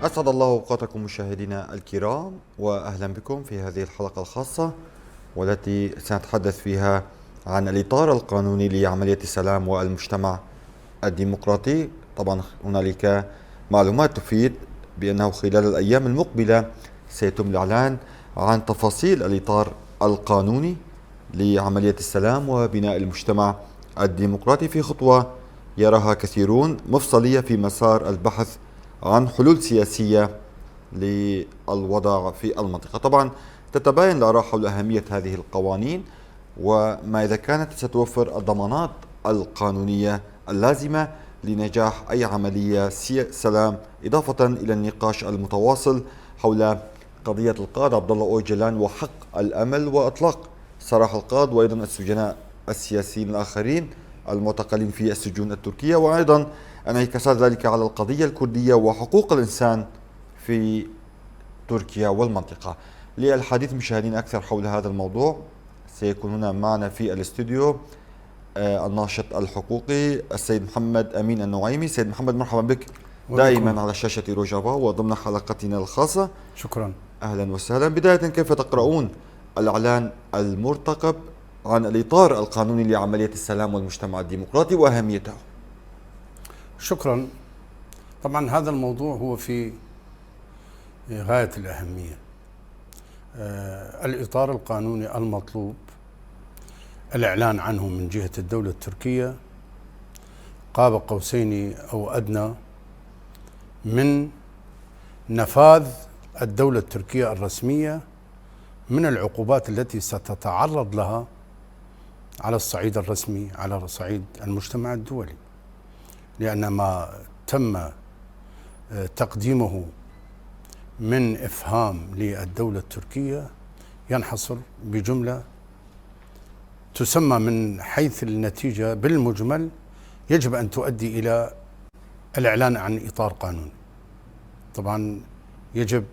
أسعد الله أوقاتكم مشاهدينا الكرام، وأهلا بكم في هذه الحلقة الخاصة والتي سنتحدث فيها عن الإطار القانوني لعملية السلام والمجتمع الديمقراطي. طبعا هنالك معلومات تفيد بأنه خلال الأيام المقبلة سيتم الإعلان عن تفاصيل الإطار القانوني لعملية السلام وبناء المجتمع الديمقراطي في خطوة يراها كثيرون مفصلية في مسار البحث عن حلول سياسية للوضع في المنطقة. طبعا تتباين الآراء حول أهمية هذه القوانين وما إذا كانت ستوفر الضمانات القانونية اللازمة لنجاح أي عملية سلام، إضافة إلى النقاش المتواصل حول قضية القائد عبد الله أوجلان وحق الأمل وإطلاق سراح القائد، وأيضا السجناء السياسيين الآخرين المعتقلين في السجون التركية، وأيضا انعكاسات ذلك على القضية الكردية وحقوق الإنسان في تركيا والمنطقة. للحديث مشاهدين أكثر حول هذا الموضوع سيكون هنا معنا في الاستوديو الناشط الحقوقي السيد محمد أمين النعيمي. سيد محمد، مرحبا بك دائما على شاشة روجافا وضمن حلقتنا الخاصة. شكرا. أهلا وسهلا. بداية، كيف تقرؤون الإعلان المرتقب عن الإطار القانوني لعملية السلام والمجتمع الديمقراطي وأهميته؟ شكرا. طبعا هذا الموضوع هو في غاية الأهمية. الإطار القانوني المطلوب الإعلان عنه من جهة الدولة التركية قاب قوسين أو أدنى من نفاذ الدولة التركية الرسمية من العقوبات التي ستتعرض لها على الصعيد الرسمي، على صعيد المجتمع الدولي، لأن ما تم تقديمه من إفهام للدولة التركية ينحصر بجملة تسمى من حيث النتيجة بالمجمل يجب أن تؤدي إلى الإعلان عن إطار قانوني. طبعا يجب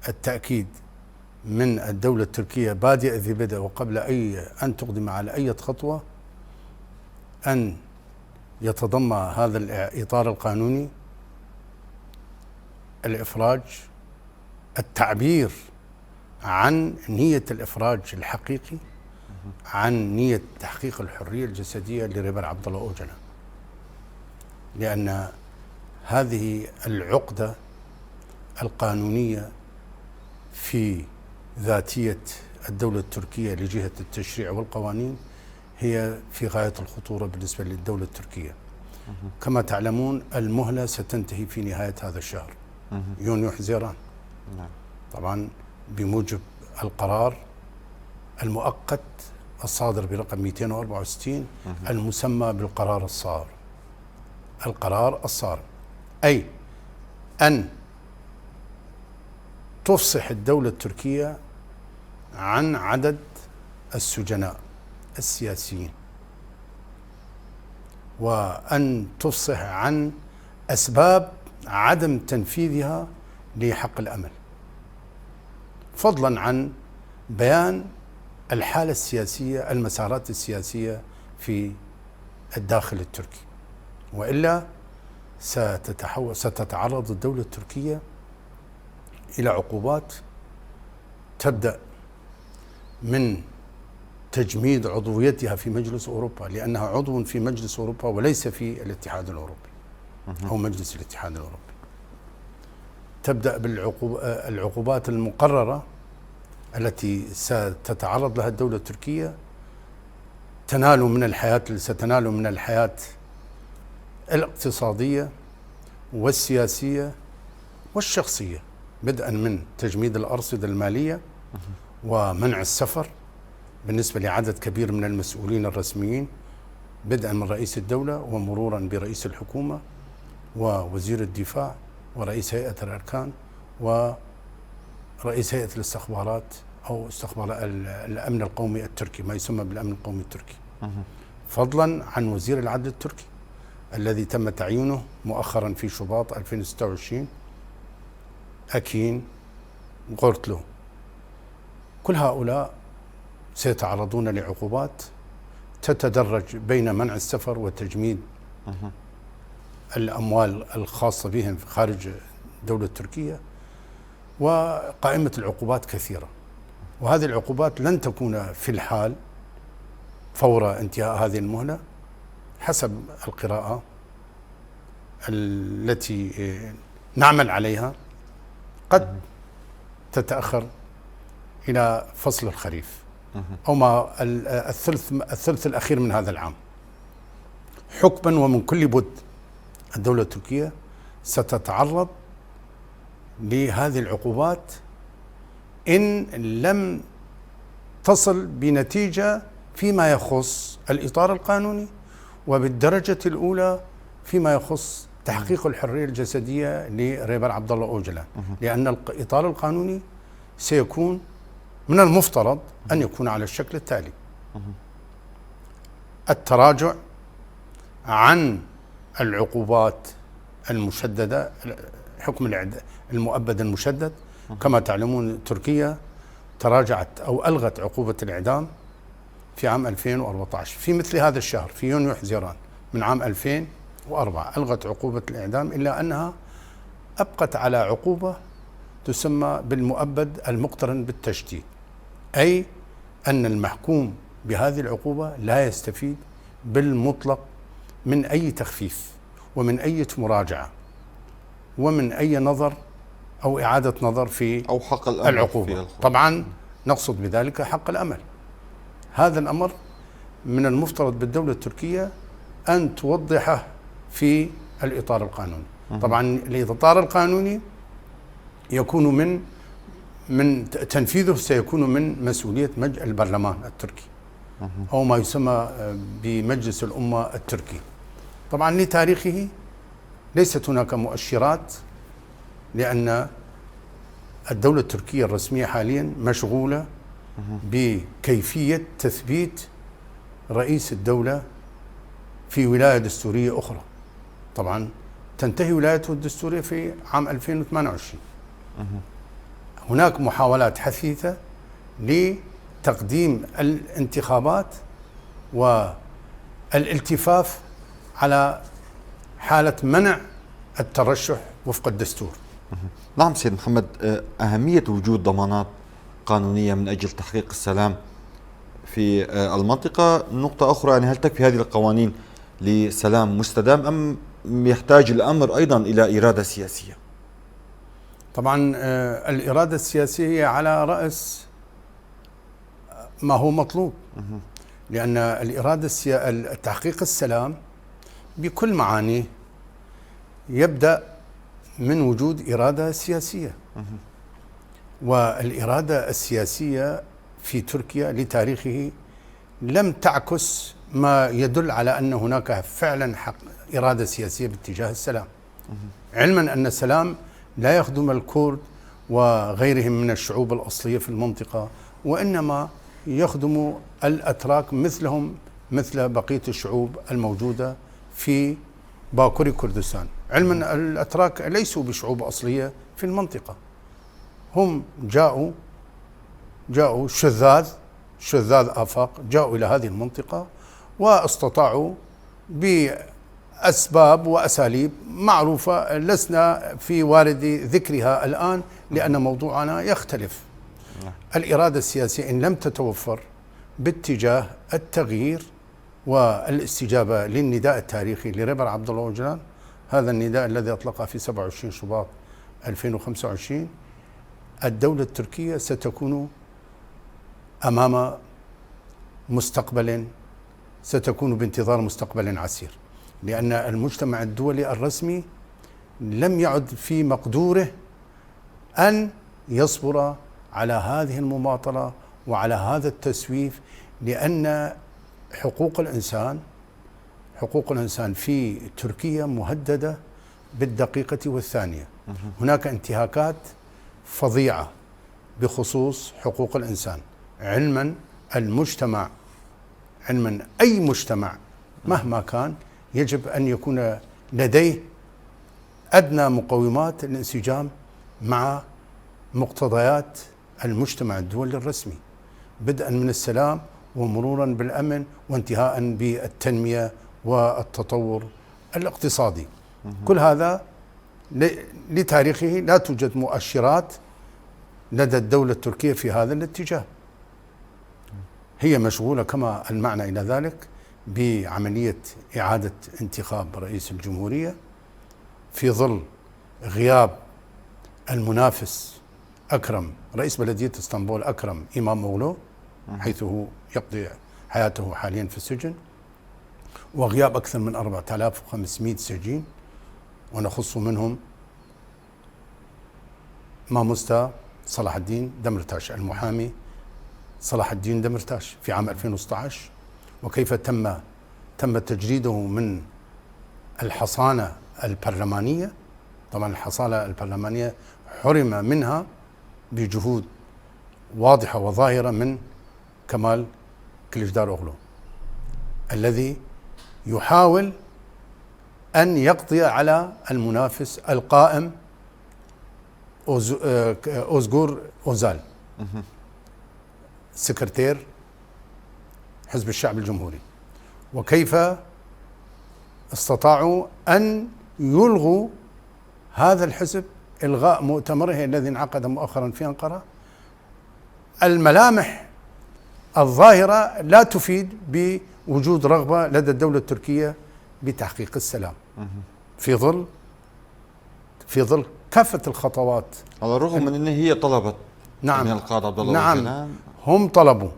التأكيد من الدولة التركية بادئ ذي بدء وقبل أن تقدم على أي خطوة أن يتضمن هذا الإطار القانوني الإفراج، التعبير عن نية الإفراج الحقيقي، عن نية تحقيق الحرية الجسدية لريبر عبد الله أوجلان، لأن هذه العقدة القانونية في ذاتية الدولة التركية لجهة التشريع والقوانين هي في غاية الخطورة بالنسبة للدولة التركية. كما تعلمون المهلة ستنتهي في نهاية هذا الشهر، يونيو حزيران. طبعا بموجب القرار المؤقت الصادر برقم 264 المسمى بالقرار الصارم. القرار الصارم أي أن تفصح الدولة التركية عن عدد السجناء السياسيين، وأن تفصح عن أسباب عدم تنفيذها لحق الأمل، فضلا عن بيان الحالة السياسية، المسارات السياسية في الداخل التركي، وإلا ستتعرض الدولة التركية إلى عقوبات تبدأ من تجميد عضويتها في مجلس أوروبا، لأنها عضو في مجلس أوروبا وليس في الاتحاد الأوروبي أو مجلس الاتحاد الأوروبي. تبدأ بالعقوبات المقررة التي ستتعرض لها الدولة التركية، ستنال من الحياة الاقتصادية والسياسية والشخصية، بدءا من تجميد الأرصدة المالية ومنع السفر بالنسبة لعدد كبير من المسؤولين الرسميين، بدءا من رئيس الدولة ومرورا برئيس الحكومة ووزير الدفاع ورئيس هيئة الأركان ورئيس هيئة الاستخبارات أو الأمن القومي التركي، ما يسمى بالأمن القومي التركي، فضلا عن وزير العدل التركي الذي تم تعيينه مؤخرا في شباط 2026 أكين غورتلو. كل هؤلاء سيتعرضون لعقوبات تتدرج بين منع السفر وتجميد الأموال الخاصة بهم خارج الدولة التركية، وقائمة العقوبات كثيرة، وهذه العقوبات لن تكون في الحال فور انتهاء هذه المهلة حسب القراءة التي نعمل عليها، قد تتأخر إلى فصل الخريف أو ما الثلث الأخير من هذا العام، حكما ومن كل بد الدولة التركية ستتعرض لهذه العقوبات إن لم تصل بنتيجة فيما يخص الإطار القانوني، وبالدرجة الأولى فيما يخص تحقيق الحرية الجسدية لريبر عبد الله أوجلان، لأن الإطار القانوني سيكون من المفترض أن يكون على الشكل التالي: التراجع عن العقوبات المشددة، حكم المؤبد المشدد. كما تعلمون تركيا تراجعت أو ألغت عقوبة الإعدام في عام 2014 في مثل هذا الشهر، في يونيو حزيران من عام 2004 ألغت عقوبة الإعدام، إلا أنها أبقت على عقوبة تسمى بالمؤبد المقترن بالتشديد، أي أن المحكوم بهذه العقوبة لا يستفيد بالمطلق من أي تخفيف ومن أي مراجعة ومن أي نظر أو إعادة نظر في أو حق الأمل العقوبة. طبعا نقصد بذلك حق الأمل. هذا الأمر من المفترض بالدولة التركية أن توضحه في الإطار القانوني. طبعا الإطار القانوني يكون من تنفيذه سيكون من مسؤولية البرلمان التركي أو ما يسمى بمجلس الأمة التركي. طبعا لتاريخه ليست هناك مؤشرات، لأن الدولة التركية الرسمية حاليا مشغولة بكيفية تثبيت رئيس الدولة في ولاية دستورية أخرى. طبعا تنتهي ولايته الدستورية في عام 2028. هناك محاولات حثيثة لتقديم الانتخابات والالتفاف على حالة منع الترشح وفق الدستور. نعم سيد محمد، أهمية وجود ضمانات قانونية من أجل تحقيق السلام في المنطقة. نقطة أخرى، يعني هل تكفي هذه القوانين لسلام مستدام أم يحتاج الأمر أيضا إلى إرادة سياسية؟ طبعا الإرادة السياسية هي على رأس ما هو مطلوب، لأن الإرادة تحقيق السلام بكل معانيه يبدأ من وجود إرادة سياسية. والإرادة السياسية في تركيا لتاريخه لم تعكس ما يدل على أن هناك فعلا إرادة سياسية باتجاه السلام، علما أن السلام لا يخدم الكرد وغيرهم من الشعوب الأصلية في المنطقة، وإنما يخدم الأتراك مثلهم مثل بقية الشعوب الموجودة في باكوري كردستان، علما أن الأتراك ليسوا بشعوب أصلية في المنطقة، هم جاءوا شذاذ آفاق، جاءوا إلى هذه المنطقة واستطاعوا بأسباب وأساليب معروفة لسنا في وارد ذكرها الآن لأن موضوعنا يختلف. الإرادة السياسية إن لم تتوفر باتجاه التغيير والاستجابة للنداء التاريخي لريبر عبد الله أوجلان، هذا النداء الذي أطلقه في 27 شباط 2025، الدولة التركية ستكون أمام مستقبل، ستكون بانتظار مستقبل عسير، لأن المجتمع الدولي الرسمي لم يعد في مقدوره أن يصبر على هذه المماطلة وعلى هذا التسويف، لأن حقوق الإنسان في تركيا مهددة بالدقيقة والثانية. هناك انتهاكات فظيعة بخصوص حقوق الإنسان، علما أي مجتمع مهما كان يجب أن يكون لديه أدنى مقومات الانسجام مع مقتضيات المجتمع الدولي الرسمي، بدءا من السلام ومرورا بالأمن وانتهاء بالتنمية والتطور الاقتصادي. كل هذا لتاريخه لا توجد مؤشرات لدى الدولة التركية في هذا الاتجاه. هي مشغولة كما المعنى إلى ذلك بعملية إعادة انتخاب رئيس الجمهورية في ظل غياب المنافس أكرم رئيس بلدية اسطنبول أكرم إماموغلو، حيث هو يقضي حياته حاليا في السجن، وغياب أكثر من 4500 سجين، ونخص منهم ماموستا صلاح الدين دمرتاش المحامي صلاح الدين دمرتاش في عام 2016، وكيف تم تجريده من الحصانة البرلمانية. طبعا الحصانة البرلمانية حرم منها بجهود واضحة وظاهرة من كمال كليجداروغلو الذي يحاول أن يقضي على المنافس القائم أوزغور أوزال سكرتير حزب الشعب الجمهوري. وكيف استطاعوا أن يلغوا هذا الحزب إلغاء مؤتمره الذي انعقد مؤخرا في أنقرة. الملامح الظاهرة لا تفيد بوجود رغبة لدى الدولة التركية بتحقيق السلام في ظل كافة الخطوات، على الرغم من أن هي طلبت من القائد عبد الله أوجلان. هم طلبوا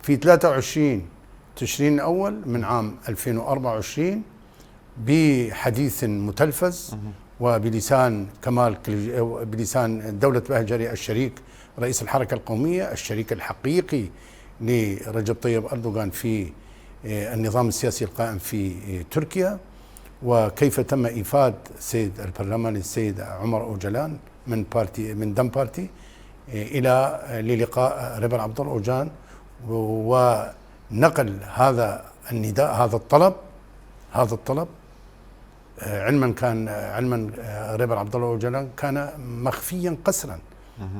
في 23 تشرين الأول من عام 2024 بحديث متلفز وبلسان بلسان دولة بهجري الشريك رئيس الحركة القومية الشريك الحقيقي لرجب طيب أردوغان في النظام السياسي القائم في تركيا، وكيف تم إيفاد السيد البرلماني السيد عمر أوجلان من دم بارتي إلى للقاء ريبر عبد الله أوجان، ونقل هذا النداء هذا الطلب علما ريبر عبد الله أوجلان كان مخفيا قسرا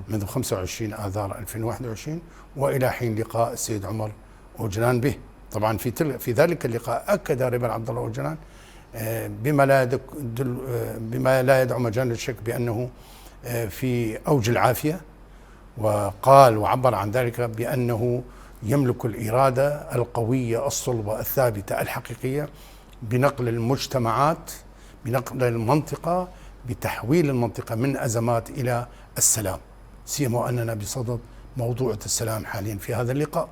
منذ 25 آذار 2021 وإلى حين لقاء السيد عمر أوجلان به. طبعا في ذلك اللقاء أكد ريبر عبد الله أوجلان بما لا يدع مجال للشك بأنه في أوج العافية، وقال وعبر عن ذلك بأنه يملك الإرادة القوية الصلبة الثابتة الحقيقية بنقل المجتمعات، بنقل المنطقة، بتحويل المنطقة من أزمات إلى السلام، سيما أننا بصدد موضوع السلام حاليا في هذا اللقاء.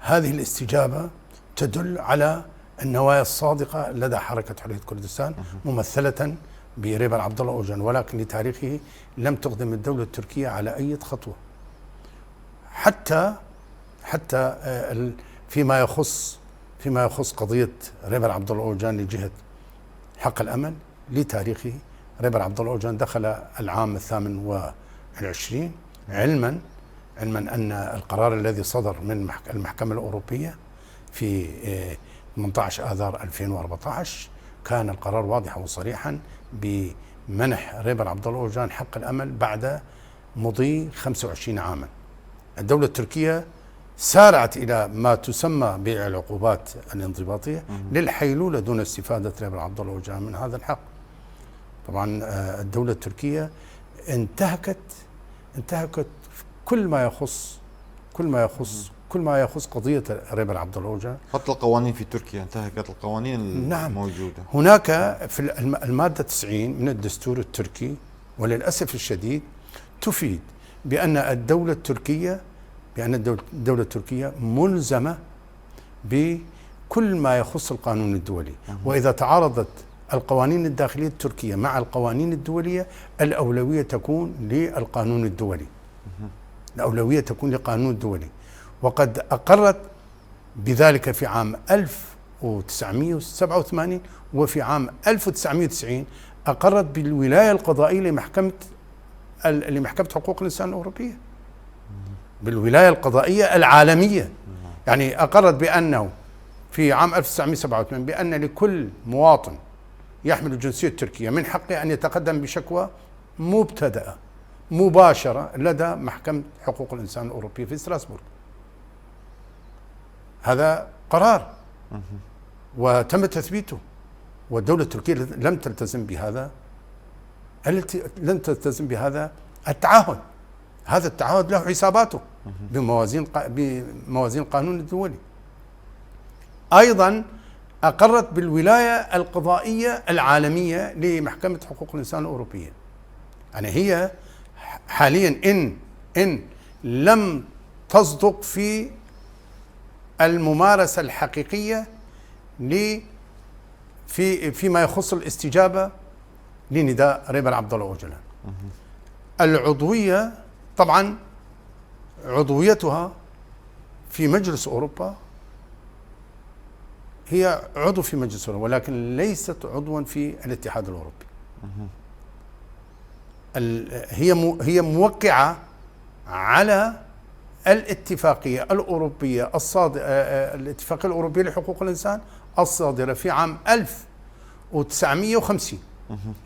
هذه الاستجابة تدل على النوايا الصادقة لدى حركة حرية كردستان ممثلة بريبر عبد الله أوجلان، ولكن لتاريخه لم تقدم الدولة التركية على أي خطوة حتى فيما يخص قضية ريبر عبد الله أوجلان لجهة حق الأمل. لتاريخه ريبر عبد الله أوجلان دخل العام 28 علما أن القرار الذي صدر من المحكمة الأوروبية في 18 آذار 2014 كان القرار واضحا وصريحا بمنح ريبر عبد الله أوجلان حق الأمل بعد مضي 25 عاما. الدولة التركية سارعت إلى ما تسمى بالعقوبات الانضباطية للحيلولة دون استفادة ريبر عبد الله أوجلان من هذا الحق. طبعا الدولة التركية انتهكت كل ما يخص قضية ريبر عبد الله أوجلان. حتى القوانين في تركيا انتهكت القوانين الموجودة. هناك في المادة 90 من الدستور التركي وللأسف الشديد تفيد بأن الدولة التركية ملزمة بكل ما يخص القانون الدولي، وإذا تعارضت القوانين الداخلية التركية مع القوانين الدولية الأولوية تكون للقانون الدولي. وقد أقرت بذلك في عام 1987 وفي عام 1990 أقرت بالولاية القضائية لمحكمة حقوق الإنسان الأوروبية، بالولاية القضائية العالمية. يعني أقرت بأنه في عام 1987 بأن لكل مواطن يحمل الجنسية التركية من حقه أن يتقدم بشكوى مبتدأة مباشرة لدى محكمة حقوق الإنسان الأوروبية في ستراسبورغ. هذا قرار وتم تثبيته، والدولة التركية لم تلتزم بهذا لم تلتزم بهذا التعهد. هذا التعهد له حساباته بموازين القانون الدولي. أيضا أقرت بالولاية القضائية العالمية لمحكمة حقوق الإنسان الأوروبية. يعني هي حاليا إن لم تصدق في الممارسة الحقيقية فيما يخص الاستجابة لنداء ريبر عبد الله أوجلان. العضوية طبعا عضويتها في مجلس أوروبا، هي عضو في مجلس أوروبا ولكن ليست عضوا في الاتحاد الأوروبي. هي موقعة على الاتفاقية الأوروبية الاتفاقية الأوروبية لحقوق الإنسان الصادرة في عام 1950.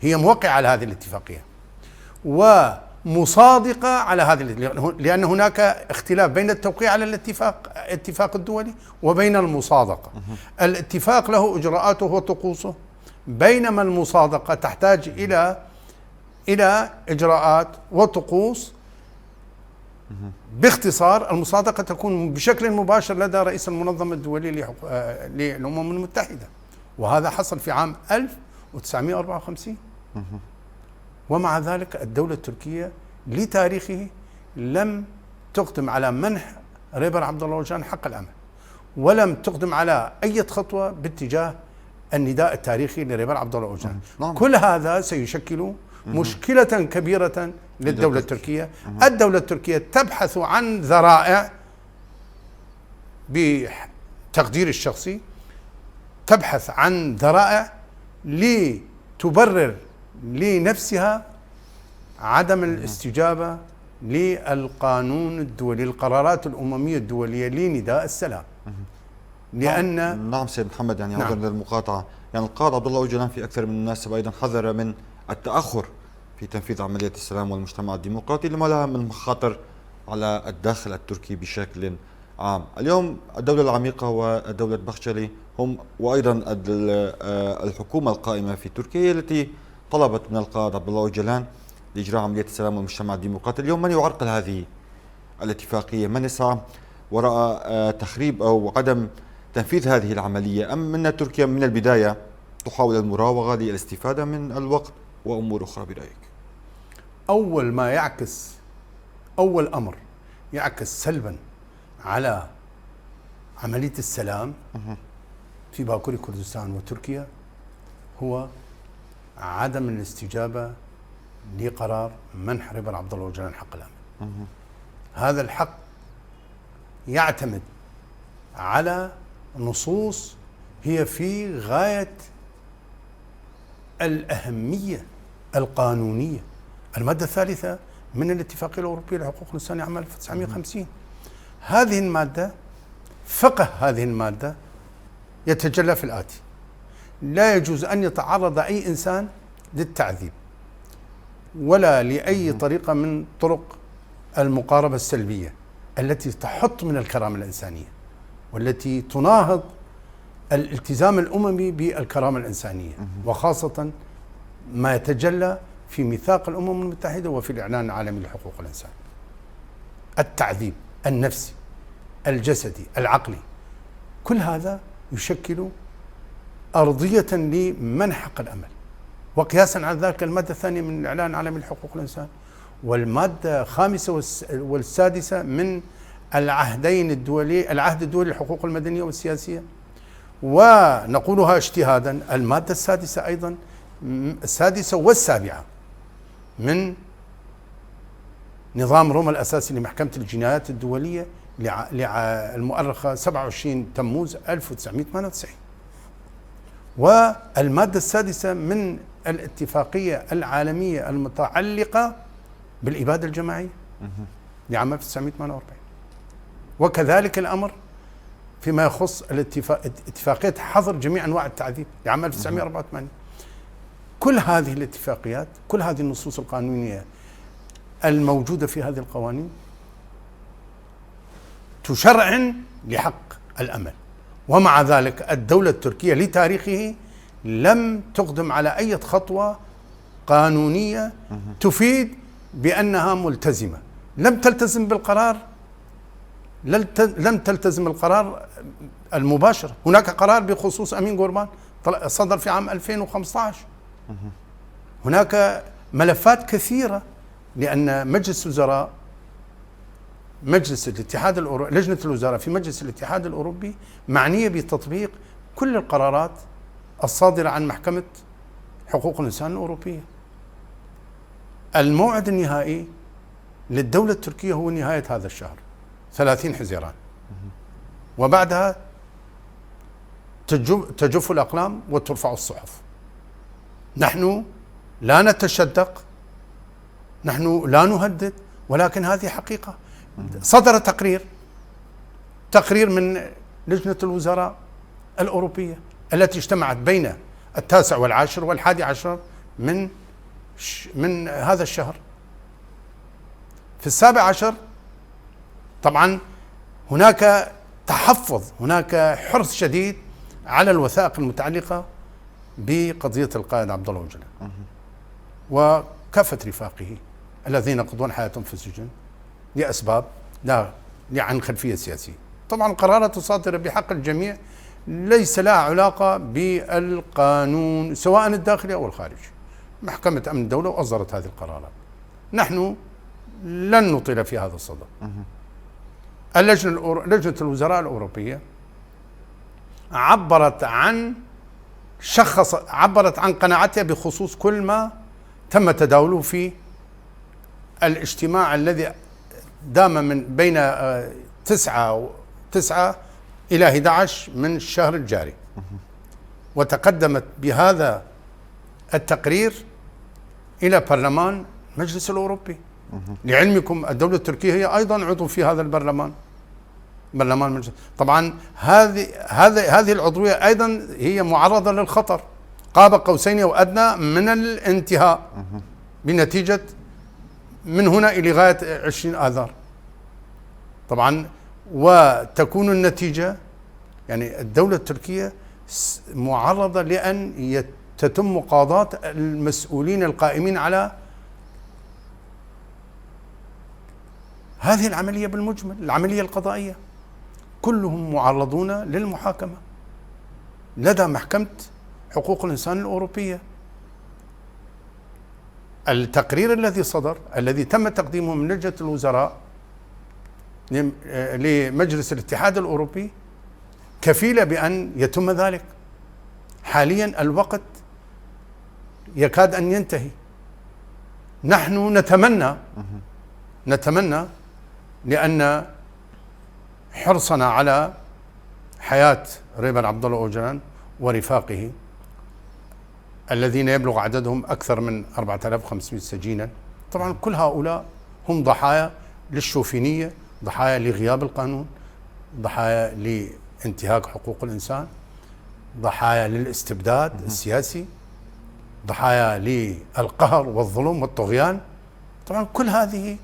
هي موقعة على هذه الاتفاقية ومصادقة على هذه، لأن هناك اختلاف بين التوقيع على الاتفاق الدولي وبين المصادقة. الاتفاق له إجراءاته وطقوسه، بينما المصادقة تحتاج إلى إجراءات وطقوس. باختصار المصادقة تكون بشكل مباشر لدى رئيس المنظمة الدولية للأمم المتحدة، وهذا حصل في عام 1954. ومع ذلك الدولة التركية لتاريخه لم تقدم على منح ريبر عبد الله أوجلان حق الأمل، ولم تقدم على أي خطوة باتجاه النداء التاريخي لريبر عبد الله أوجلان. كل هذا سيشكل مشكلة كبيرة للدولة التركية. الدولة التركية تبحث عن ذرائع، بتقدير الشخصي تبحث عن ذرائع لتبرر لنفسها عدم الاستجابة للقانون الدولي، القرارات الأممية الدولية لنداء السلام. لأن نعم سيد محمد، يعني عذرا للمقاطعة، يعني القائد عبد الله أوجلان في أكثر من مناسبة أيضا حذر من التأخر في تنفيذ عملية السلام والمجتمع الديمقراطي لما لها من مخاطر على الداخل التركي بشكل عام. اليوم الدولة العميقة ودولة بخشلي هم وأيضا الحكومة القائمة في تركيا هي التي طلبت من القائد عبد الله أوجلان لإجراء عملية السلام والمجتمع الديمقراطي. اليوم من يعرقل هذه الاتفاقية؟ من يسعى وراء تخريب أو عدم تنفيذ هذه العملية؟ أم أن تركيا من البداية تحاول المراوغة للاستفادة من الوقت وأمور أخرى برأيك؟ أول أمر يعكس سلبا على عملية السلام في باكوري كردستان وتركيا هو عدم الاستجابة لقرار منح ريبر عبد الله أوجلان حق الأمل. هذا الحق يعتمد على نصوص هي في غاية الأهمية القانونية. المادة الثالثة من الاتفاقية الأوروبية لحقوق الإنسان عام 1950. هذه المادة، فقه هذه المادة يتجلى في الآتي: لا يجوز أن يتعرض أي إنسان للتعذيب ولا لأي طريقة من طرق المقاربة السلبية التي تحط من الكرامة الإنسانية والتي تناهض الالتزام الأممي بالكرامة الإنسانية، وخاصة ما يتجلى في ميثاق الأمم المتحدة وفي الإعلان العالمي لحقوق الإنسان. التعذيب النفسي، الجسدي، العقلي، كل هذا يشكل أرضية لمنح حق الأمل. وقياسا على ذلك المادة الثانية من الإعلان العالمي لحقوق الإنسان والمادة الخامسة والسادسة من العهدين الدولي، العهد الدولي للحقوق المدنية والسياسية، ونقولها اجتهادا المادة السادسة أيضا، السادسة والسابعة من نظام روما الأساسي لمحكمة الجنايات الدولية المؤرخة 27 تموز 1998، والمادة السادسة من الاتفاقية العالمية المتعلقة بالإبادة الجماعية لعام 1948. وكذلك الأمر فيما يخص اتفاقية حظر جميع أنواع التعذيب لعام 1984. كل هذه الاتفاقيات، كل هذه النصوص القانونية الموجودة في هذه القوانين تشرعن لحق الأمل، ومع ذلك الدولة التركية لتاريخه لم تقدم على أي خطوة قانونية تفيد بأنها ملتزمة. لم تلتزم بالقرار، لم تلتزم القرار المباشر. هناك قرار بخصوص أمين قربان صدر في عام 2015. هناك ملفات كثيرة، لأن مجلس وزراء لجنة الوزراء في مجلس الاتحاد الأوروبي معنية بتطبيق كل القرارات الصادرة عن محكمة حقوق الإنسان الأوروبية. الموعد النهائي للدولة التركية هو نهاية هذا الشهر 30 حزيران، وبعدها تجف الأقلام وترفع الصحف. نحن لا نتشدق، نحن لا نهدد، ولكن هذه حقيقة. صدر تقرير من لجنة الوزراء الأوروبية التي اجتمعت بين 9 و10 و11 من هذا الشهر. في 17 طبعا هناك تحفظ، هناك حرص شديد على الوثائق المتعلقة بقضية القائد عبد الله أوجلان وكافة رفاقه الذين يقضون حياتهم في السجن لأسباب لا عن خلفية سياسية. طبعا القرارات الصادرة بحق الجميع ليس لها علاقة بالقانون سواء الداخلي أو الخارجي. محكمة أمن الدولة وأصدرت هذه القرارات، نحن لن نطيل في هذا الصدد. لجنة الوزراء الأوروبية عبرت عن قناعتها بخصوص كل ما تم تداوله في الاجتماع الذي دام من بين 9 إلى 11 من الشهر الجاري، وتقدمت بهذا التقرير إلى برلمان مجلس الأوروبي. لعلمكم الدولة التركية هي أيضا عضو في هذا البرلمان، برلمان مجلس. طبعا هذه العضوية أيضا هي معرضة للخطر، قاب قوسين أو أدنى من الانتهاء بنتيجة من هنا إلى غاية 20 آذار. طبعا وتكون النتيجة يعني الدولة التركية معرضة لأن تتم مقاضاة المسؤولين القائمين على هذه العملية بالمجمل، العملية القضائية، كلهم معرضون للمحاكمة لدى محكمة حقوق الإنسان الأوروبية. التقرير الذي صدر الذي تم تقديمه من لجنة الوزراء لمجلس الاتحاد الأوروبي كفيلة بأن يتم ذلك. حاليا الوقت يكاد أن ينتهي. نحن نتمنى لأن حرصنا على حياة ريبر عبد الله أوجلان ورفاقه الذين يبلغ عددهم أكثر من 4500 سجينا. طبعا كل هؤلاء هم ضحايا للشوفينية، ضحايا لغياب القانون، ضحايا لانتهاك حقوق الإنسان، ضحايا للاستبداد السياسي، ضحايا للقهر والظلم والطغيان. طبعا كل هذه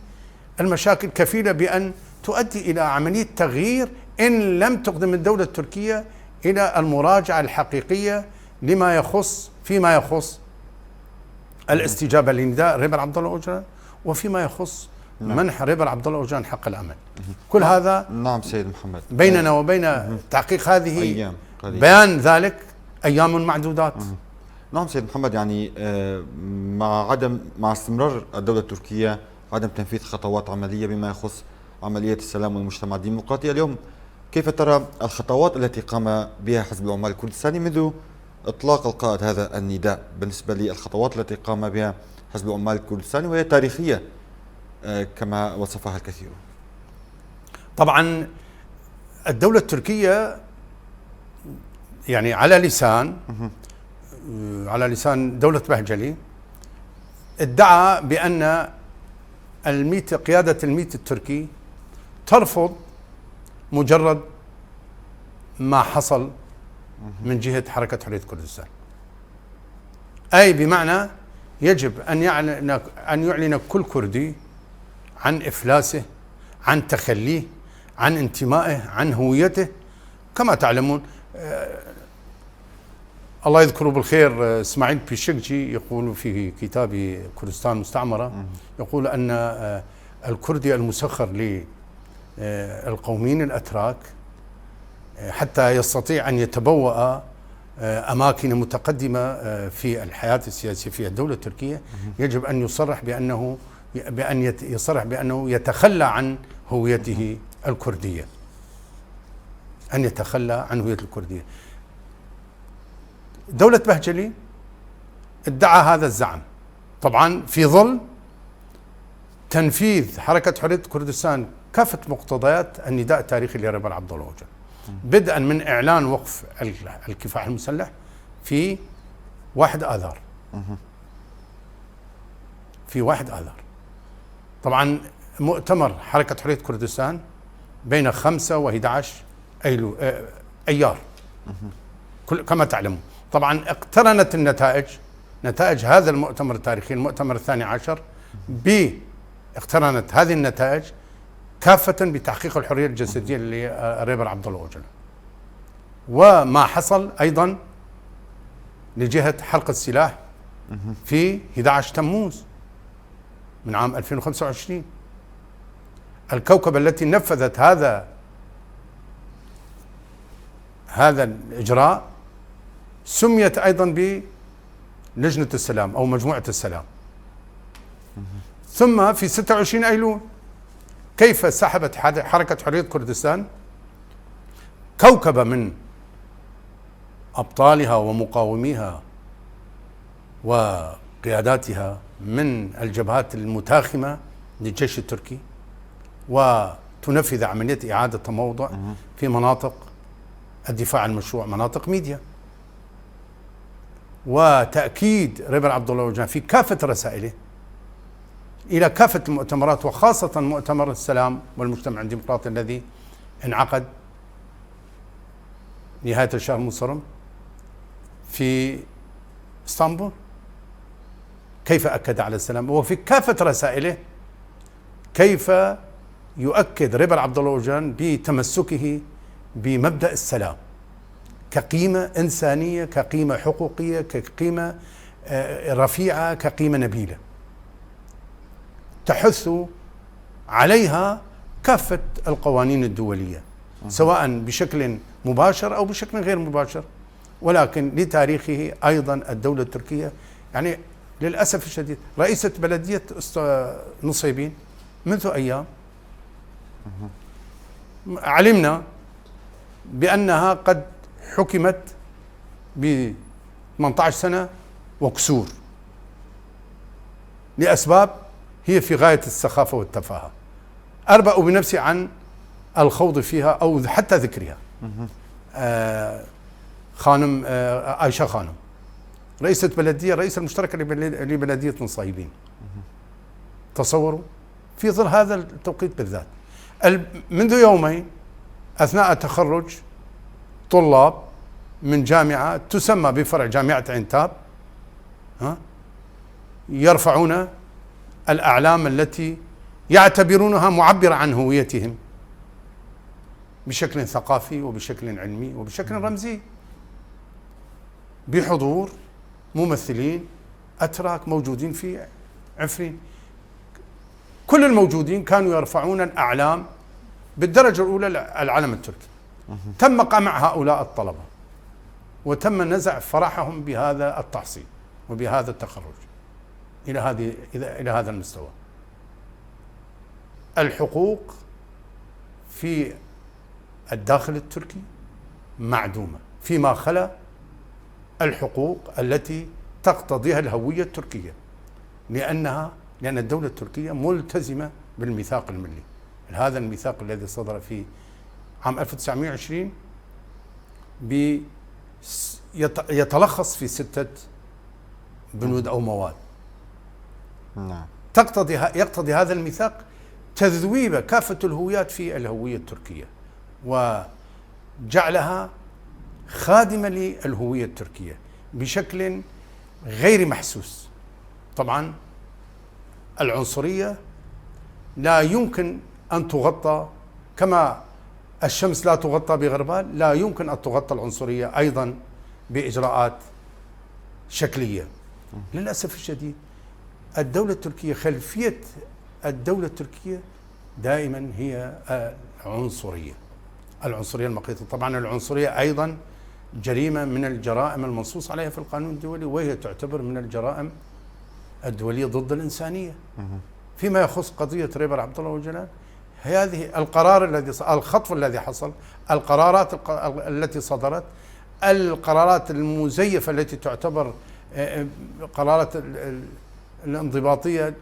المشاكل كفيلة بأن تؤدي إلى عملية تغيير إن لم تقدم الدولة التركية إلى المراجعة الحقيقية فيما يخص الاستجابة لنداء ريبر عبد الله أوجلان، وفيما يخص منح ريبر عبد الله أوجلان حق الأمل. كل هذا نعم سيد محمد بيننا وبين تحقيق هذه أيام بيان ذلك أيام معدودات. نعم سيد محمد، يعني مع استمرار الدولة التركية عدم تنفيذ خطوات عملية بما يخص عملية السلام والمجتمع الديمقراطي، اليوم كيف ترى الخطوات التي قام بها حزب العمال الكردستاني منذ إطلاق القائد هذا النداء؟ بالنسبة للخطوات التي قام بها حزب العمال الكردستاني وهي تاريخية كما وصفها الكثيرون. طبعا الدولة التركية يعني على لسان دولة بهجلي ادعى بأن قيادة الميت التركي ترفض مجرد ما حصل من جهة حركة حرية كردستان، أي بمعنى يجب أن يعلن كل كردي عن إفلاسه، عن تخليه، عن انتمائه، عن هويته، كما تعلمون الله يذكره بالخير اسماعيل بيشكجي يقول في كتاب كردستان مستعمرة، يقول أن الكردي المسخر للقوميين الأتراك حتى يستطيع أن يتبوأ أماكن متقدمة في الحياة السياسية في الدولة التركية، يجب أن يصرح بأنه يتخلى عن هويته الكردية، أن يتخلى عن هويته الكردية. دولة بهجلي ادعى هذا الزعم، طبعا في ظل تنفيذ حركة حرية كردستان كافة مقتضيات النداء التاريخي لريبال عبد الله أوغل، بدءا من إعلان وقف الكفاح المسلح في 1 آذار. في 1 آذار طبعا مؤتمر حركة حرية كردستان بين 5 و 11 أيار كما تعلمون. طبعا اقترنت نتائج هذا المؤتمر التاريخي، المؤتمر 12، اقترنت هذه النتائج كافة بتحقيق الحرية الجسدية لريبال عبد الله أوغل، وما حصل أيضا لجهة حلق السلاح في 11 تموز من عام 2025. الكوكبة التي نفذت هذا الإجراء سميت أيضا بلجنة السلام أو مجموعة السلام. ثم في 26 أيلول كيف سحبت حركة حرية كردستان كوكبة من أبطالها ومقاوميها وقياداتها من الجبهات المتاخمة للجيش التركي، وتنفذ عملية إعادة تموضع في مناطق الدفاع المشروع، مناطق ميديا. وتأكيد ريبال عبد الله أوغل في كافة رسائله إلى كافة المؤتمرات، وخاصة مؤتمر السلام والمجتمع الديمقراطي الذي انعقد نهاية الشهر المنصرم في اسطنبول، كيف أكد على السلام. وفي كافة رسائله كيف يؤكد ريبال عبد الله أوغل بتمسكه بمبدأ السلام كقيمة إنسانية، كقيمة حقوقية، كقيمة رفيعة، كقيمة نبيلة تحث عليها كافة القوانين الدولية، سواء بشكل مباشر أو بشكل غير مباشر. ولكن لتاريخه أيضا الدولة التركية، يعني للأسف الشديد رئيسة بلدية نصيبين منذ أيام علمنا بأنها قد حكمت ب 18 سنة وكسور لأسباب هي في غاية السخافة والتفاهة. أربأ بنفسي عن الخوض فيها أو حتى ذكرها. خانم عائشة خانم رئيسة بلدية، رئيسة المشتركة لبلدية نصيبين، تصوروا في ظل هذا التوقيت بالذات. منذ يومين أثناء تخرج طلاب من جامعة تسمى بفرع جامعة عنتاب يرفعون الأعلام التي يعتبرونها معبرة عن هويتهم بشكل ثقافي وبشكل علمي وبشكل رمزي، بحضور ممثلين أتراك موجودين في عفرين. كل الموجودين كانوا يرفعون الأعلام بالدرجة الأولى العلم التركي. تم قمع هؤلاء الطلبة وتم نزع فرحهم بهذا التحصيل وبهذا التخرج إلى هذا المستوى. الحقوق في الداخل التركي معدومة فيما خلا الحقوق التي تقتضيها الهوية التركية، لأن الدولة التركية ملتزمة بالميثاق الملي. هذا الميثاق الذي صدر في عام 1920 يتلخص في 6 بنود أو مواد. نعم. يقتضي هذا الميثاق تذويب كافة الهويات في الهوية التركية وجعلها خادمة للهوية التركية بشكل غير محسوس. طبعا العنصرية لا يمكن أن تغطى كما الشمس لا تغطى بغربال، لا يمكن أن تغطى العنصرية أيضا بإجراءات شكلية. للأسف الشديد الدولة التركية، خلفية الدولة التركية دائما هي العنصرية المقيتة. طبعا العنصرية أيضا جريمة من الجرائم المنصوص عليها في القانون الدولي، وهي تعتبر من الجرائم الدولية ضد الإنسانية. فيما يخص قضية ريبر عبد الله أوجلان، هذه الخطف الذي حصل، القرارات التي صدرت، القرارات المزيفة التي تعتبر قرارات الانضباطية،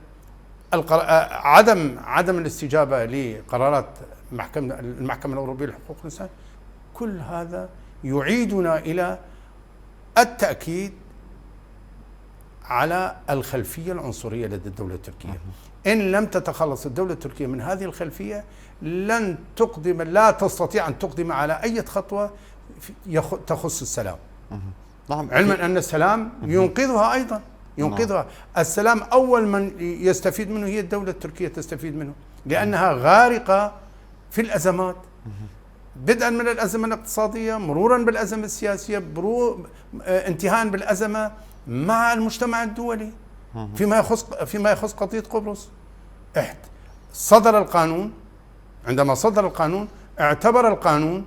عدم الاستجابة لقرارات المحكمة الأوروبية لحقوق الإنسان، كل هذا يعيدنا إلى التأكيد على الخلفية العنصرية لدى الدولة التركية. إن لم تتخلص الدولة التركية من هذه الخلفية لا تستطيع أن تقدم على أي خطوة تخص السلام. علما أن السلام ينقذها أيضا، ينقذها. السلام أول من يستفيد منه هي الدولة التركية، تستفيد منه لأنها غارقة في الأزمات، بدءا من الأزمة الاقتصادية، مرورا بالأزمة السياسية، انتهاء بالأزمة مع المجتمع الدولي فيما يخص قضية قبرص. صدر القانون، عندما صدر القانون اعتبر القانون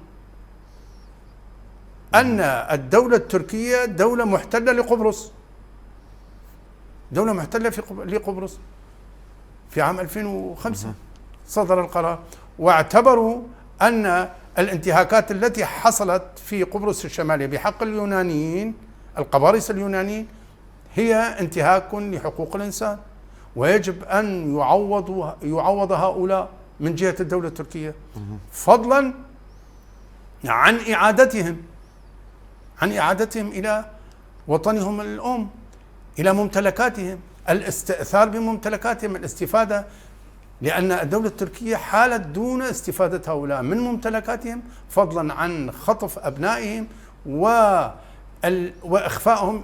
أن الدولة التركية دولة محتلة لقبرص، دولة محتلة لقبرص في عام 2005 صدر القرار، واعتبروا أن الانتهاكات التي حصلت في قبرص الشمالية بحق اليونانيين القبارصة اليونانيين هي انتهاك لحقوق الإنسان، ويجب أن يعوض هؤلاء من جهة الدولة التركية، فضلا عن إعادتهم إلى وطنهم الأم، إلى ممتلكاتهم، الاستئثار بممتلكاتهم، الاستفادة، لأن الدولة التركية حالت دون استفادة هؤلاء من ممتلكاتهم، فضلا عن خطف أبنائهم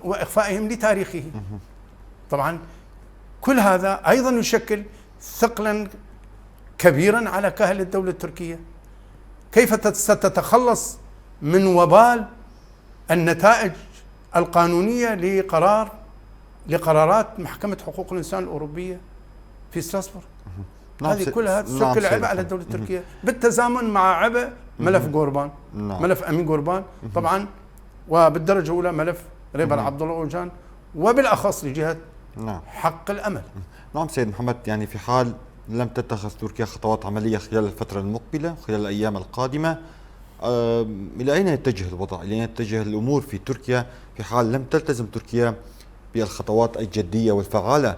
وإخفائهم لتاريخه. طبعا كل هذا أيضا يشكل ثقلا كبيرا على كاهل الدولة التركية. كيف ستتخلص من وبال النتائج القانونية لقرارات محكمة حقوق الإنسان الأوروبية في ستراسبورغ؟ هذه كلها تشكل عبء على الدولة التركية، بالتزامن مع عبء ملف غوربان، ملف أمين غوربان طبعا، وبالدرجة الأولى ملف ريبر عبد الله أوجلان، وبالأخص لجهة حق الأمل. نعم سيد محمد، يعني في حال لم تتخذ تركيا خطوات عملية خلال الفترة المقبلة، خلال الأيام القادمة، إلى أين يتجه الوضع؟ إلى أين يتجه الأمور في تركيا في حال لم تلتزم تركيا بالخطوات الجدية والفعالة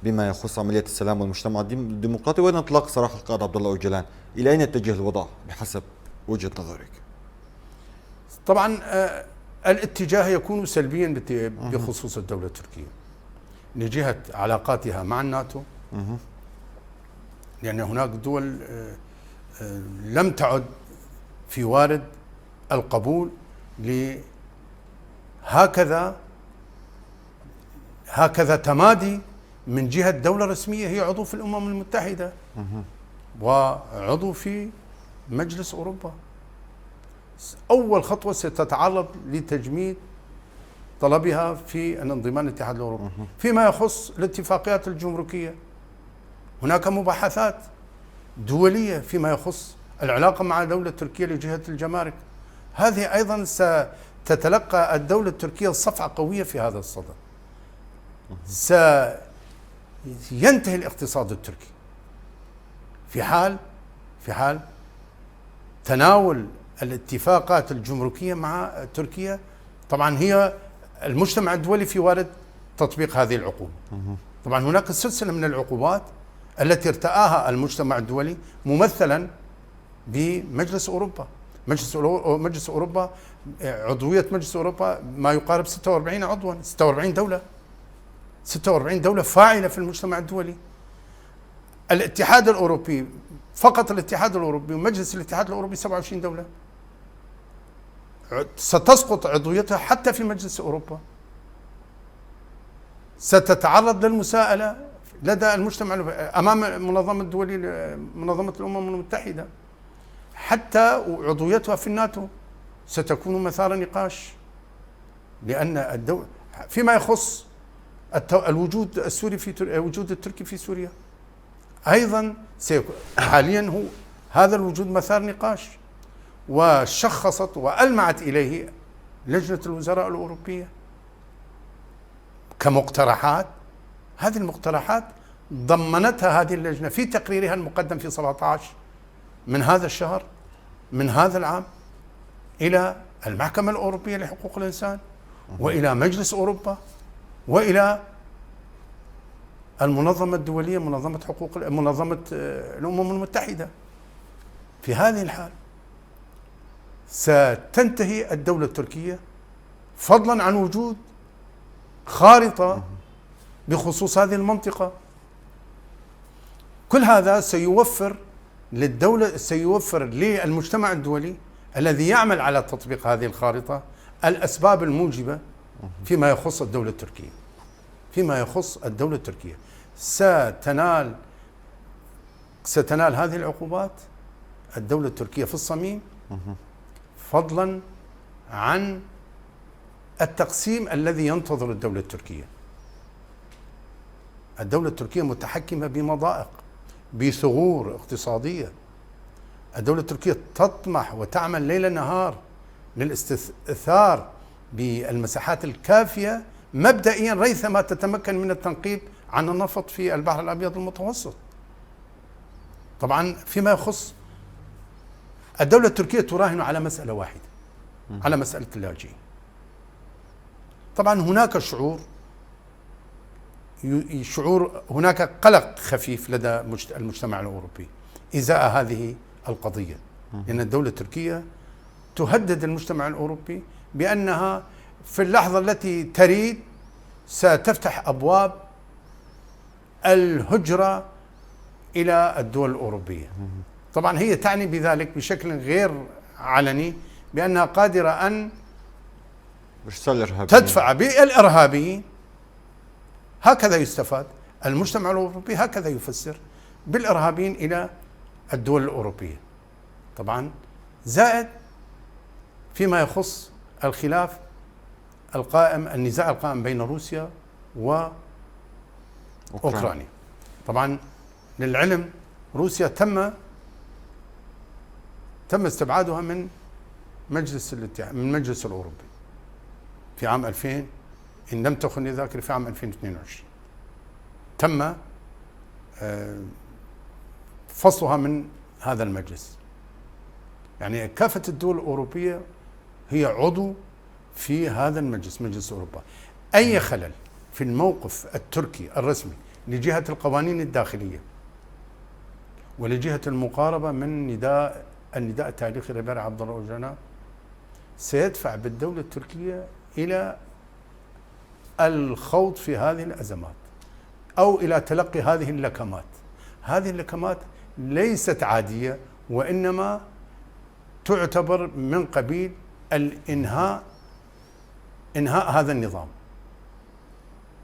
بما يخص عملية السلام والمجتمع الديمقراطي وأن إطلاق سراح القائد عبد الله أوجلان؟ إلى أين يتجه الوضع بحسب وجهة نظرك؟ طبعا الاتجاه يكون سلبيا بخصوص الدولة التركية لجهة علاقاتها مع الناتو، لأن هناك دول لم تعد في وارد القبول هكذا تمادي من جهة دولة رسمية هي عضو في الأمم المتحدة وعضو في مجلس أوروبا. أول خطوة ستتعرض لتجميد طلبها في الانضمام للاتحاد الأوروبي. فيما يخص الاتفاقيات الجمركية، هناك مباحثات دولية فيما يخص العلاقة مع الدولة التركية لجهة الجمارك، هذه أيضا ستتلقى الدولة التركية صفعة قوية في هذا الصدد. سينتهي الاقتصاد التركي في حال تناول الاتفاقات الجمركية مع تركيا. طبعا هي المجتمع الدولي في وارد تطبيق هذه العقوبة. طبعا هناك سلسلة من العقوبات التي ارتآها المجتمع الدولي ممثلا بمجلس أوروبا. مجلس أوروبا، عضوية مجلس أوروبا ما يقارب 46 عضوا، 46 دولة فاعلة في المجتمع الدولي. الاتحاد الأوروبي، فقط الاتحاد الأوروبي ومجلس الاتحاد الأوروبي 27 دولة، ستسقط عضويتها حتى في مجلس أوروبا، ستتعرض للمساءلة لدى المجتمع أمام منظمة الأمم المتحدة. حتى عضويتها في الناتو ستكون مثار نقاش، لأن فيما يخص الوجود السوري في وجود التركي في سوريا أيضا حاليا هو هذا الوجود مثار نقاش، وشخصت وألمعت إليه لجنة الوزراء الأوروبية كمقترحات. هذه المقترحات ضمنتها هذه اللجنة في تقريرها المقدم في 17 من هذا الشهر من هذا العام إلى المحكمة الأوروبية لحقوق الإنسان، وإلى مجلس أوروبا، وإلى المنظمة الدولية، منظمة الأمم المتحدة. في هذه الحال ستنتهي الدولة التركية، فضلا عن وجود خارطة بخصوص هذه المنطقة. كل هذا سيوفر للمجتمع الدولي الذي يعمل على تطبيق هذه الخارطة الأسباب الموجبة فيما يخص الدولة التركية. ستنال هذه العقوبات الدولة التركية في الصميم، فضلا عن التقسيم الذي ينتظر الدولة التركية. الدولة التركية متحكمة بمضائق، بثغور اقتصادية. الدولة التركية تطمح وتعمل ليل نهار للاستئثار بالمساحات الكافية مبدئيا ريثما تتمكن من التنقيب عن النفط في البحر الأبيض المتوسط. طبعا فيما يخص الدولة التركية تراهن على مسألة واحدة، على مسألة اللاجئين. طبعا هناك هناك قلق خفيف لدى المجتمع الأوروبي إزاء هذه القضية، لأن الدولة التركية تهدد المجتمع الأوروبي بأنها في اللحظة التي تريد ستفتح أبواب الهجرة إلى الدول الأوروبية. طبعا هي تعني بذلك بشكل غير علني بأنها قادرة أن تدفع بالإرهابيين. هكذا يستفاد المجتمع الأوروبي، هكذا يفسر بالإرهابيين إلى الدول الأوروبية. طبعا زائد فيما يخص النزاع القائم بين روسيا وأوكرانيا. طبعا للعلم روسيا تم استبعادها من مجلس الأوروبي في عام 2000 إن لم تخني ذاكري، في عام 2022 تم فصلها من هذا المجلس. يعني كافة الدول الأوروبية هي عضو في هذا المجلس، مجلس أوروبا. أي خلل في الموقف التركي الرسمي لجهة القوانين الداخلية ولجهة المقاربة من النداء التاريخي لريبيري عبد الله أوجلان سيدفع بالدولة التركية إلى الخوض في هذه الأزمات أو إلى تلقي هذه اللكمات. هذه اللكمات ليست عادية، وإنما تعتبر من قبيل إنهاء هذا النظام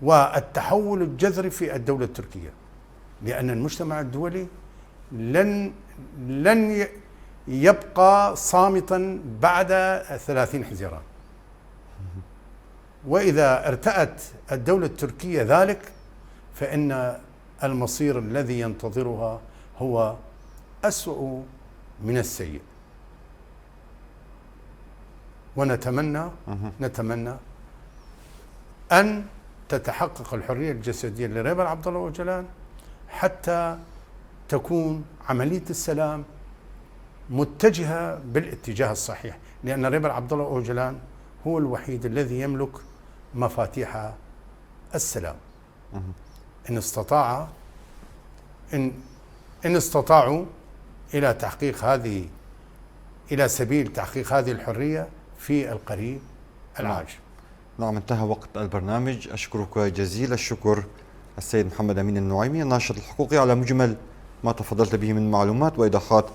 والتحول الجذري في الدولة التركية، لأن المجتمع الدولي لن يبقى صامتا بعد 30 حزيران. وإذا ارتأت الدولة التركية ذلك فإن المصير الذي ينتظرها هو أسوأ من السيء. ونتمنى أن تتحقق الحرية الجسدية لريبيري عبد الله أوجلان حتى تكون عملية السلام متجهة بالاتجاه الصحيح، لأن ريبيري عبد الله أوجلان هو الوحيد الذي يملك مفاتيح السلام. إن استطاعوا إلى سبيل تحقيق هذه الحرية في القريب العاجل. نعم، انتهى وقت البرنامج. أشكرك جزيل الشكر السيد محمد أمين النعيمي الناشط الحقوقي على مجمل ما تفضلت به من معلومات وإيضاحات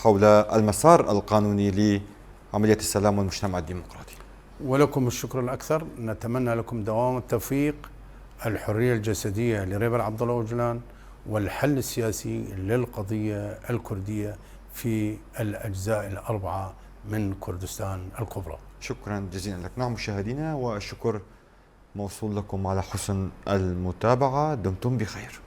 حول المسار القانوني لعملية السلام والمجتمع الديمقراطي. ولكم الشكر الأكثر. نتمنى لكم دوام التوفيق، الحرية الجسدية لريبيري عبد الله أوجلان، والحل السياسي للقضية الكردية في الأجزاء الأربعة من كردستان الكبرى. شكرا جزيلا لك. نعم مشاهدينا، والشكر موصول لكم على حسن المتابعة. دمتم بخير.